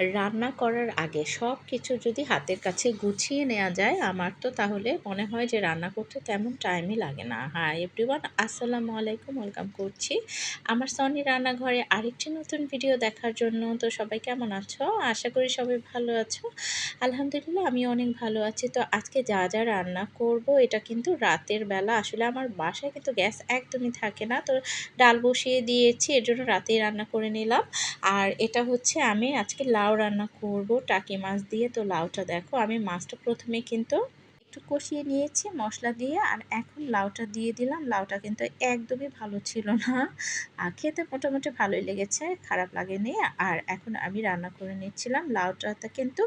রান্না করার আগে সব কিছু যদি হাতের কাছে গুছিয়ে নেওয়া যায় আমার তো তাহলে মনে হয় যে রান্না করতে তেমন টাইমই লাগে না। হাই এভরিওয়ান, আসসালামু আলাইকুম, ওয়েলকাম করছি আমার সনি রান্নাঘরে আরেকটি নতুন ভিডিও দেখার জন্য। তো সবাই কেমন আছো? আশা করি সবাই ভালো আছো। আলহামদুলিল্লাহ আমি অনেক ভালো আছি। তো আজকে যা যা রান্না করব এটা কিন্তু রাতের বেলা, আসলে আমার বাসায় কিন্তু গ্যাস একদমই থাকে না, তো ডাল বসিয়ে দিয়েছি, এর জন্য রাতেই রান্না করে নিলাম। আর এটা হচ্ছে আমি আজকে লাউ রান্না করব টাকি মাছ দিয়ে। তো লাউটা দেখো, আমি মাছটা প্রথমে কিন্তু একটু কষিয়ে নিয়েছি মশলা দিয়ে, আর এখন লাউটা দিয়ে দিলাম। লাউটা কিন্তু একদমই ভালো ছিল না, আর খেতে মোটামুটি ভালোই লেগেছে, খারাপ লাগেনি। আর এখন আমি রান্না করে নিচ্ছিলাম। লাউটাতে কিন্তু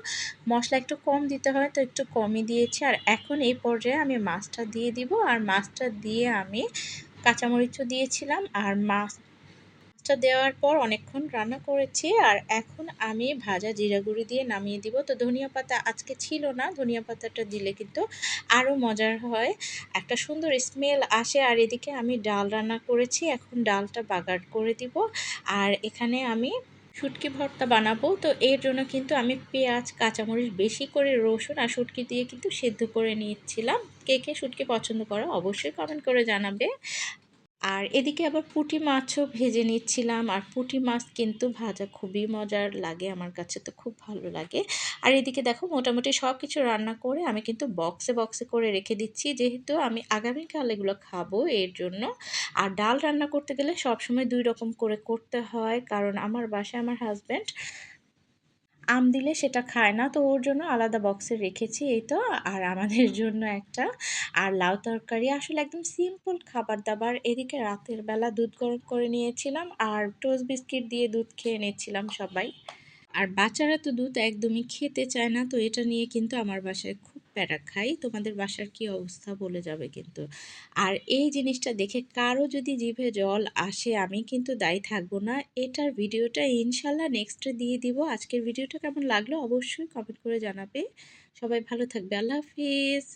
মশলা একটু কম দিতে হয়, তো একটু কমই দিয়েছি। আর এখন এই পর্যায়ে আমি মাছটা দিয়ে দিব, আর মাছটা দিয়ে আমি কাঁচামরিচও দিয়েছিলাম। আর মাছটা দেওয়ার পর অনেকক্ষণ রান্না করেছি, আর এখন আমি ভাজা জিরা গুঁড়ি দিয়ে নামিয়ে দিব। তো ধনিয়া পাতা আজকে ছিল না, ধনিয়া পাতাটা দিলে কিন্তু আরও মজার হয়, একটা সুন্দর স্মেল আসে। আর এদিকে আমি ডাল রান্না করেছি, এখন ডালটা বাগার করে দিব। আর এখানে আমি শুটকি ভর্তা বানাবো, তো এর জন্য কিন্তু আমি পেঁয়াজ কাঁচামরিচ বেশি করে, রসুন আর শুটকি দিয়ে কিন্তু সেদ্ধ করে নিচ্ছিলাম। কে কে শুটকি পছন্দ করো অবশ্যই কমেন্ট করে জানাবে। আর এদিকে আবার পুঁটি মাছও ভেজে নিচ্ছিলাম, আর পুঁটি মাছ কিন্তু ভাজা খুবই মজার লাগে, আমার কাছে তো খুব ভালো লাগে। আর এদিকে দেখো মোটামুটি সব কিছু রান্না করে আমি কিন্তু বক্সে বক্সে করে রেখে দিচ্ছি, যেহেতু আমি আগামীকাল এগুলো খাবো এর জন্য। আর ডাল রান্না করতে গেলে সবসময় দুই রকম করে করতে হয়, কারণ আমার বাসায় আমার হাজব্যান্ড আম দিলে সেটা খায় না, তো ওর জন্য আলাদা বক্সে রেখেছি এই তো। আর আমাদের জন্য একটা, আর লাউ তরকারি, আসলে একদম সিম্পল খাবার দাবার। এদিকে রাতের বেলা দুধ গরম করে নিয়েছিলাম, আর টোস্ট বিস্কিট দিয়ে দুধ খেয়ে নিচ্ছিলাম সবাই। আর বাচ্চারা তো দুধ একদমই খেতে চায় না, তো এটা নিয়ে কিন্তু আমার বাসায় খুব প্যারা খাই। তোমাদের বাসার কি অবস্থা বলে যাবে কিন্তু। আর এই জিনিসটা দেখে কারো যদি জিভে জল আসে আমি কিন্তু দায়ী থাকবো না। এটার ভিডিওটা ইনশাল্লাহ নেক্সটে দিয়ে দিব। আজকের ভিডিওটা কেমন লাগলো অবশ্যই কমেন্ট করে জানাবে। সবাই ভালো থাকবে, আল্লাহ হাফিজ।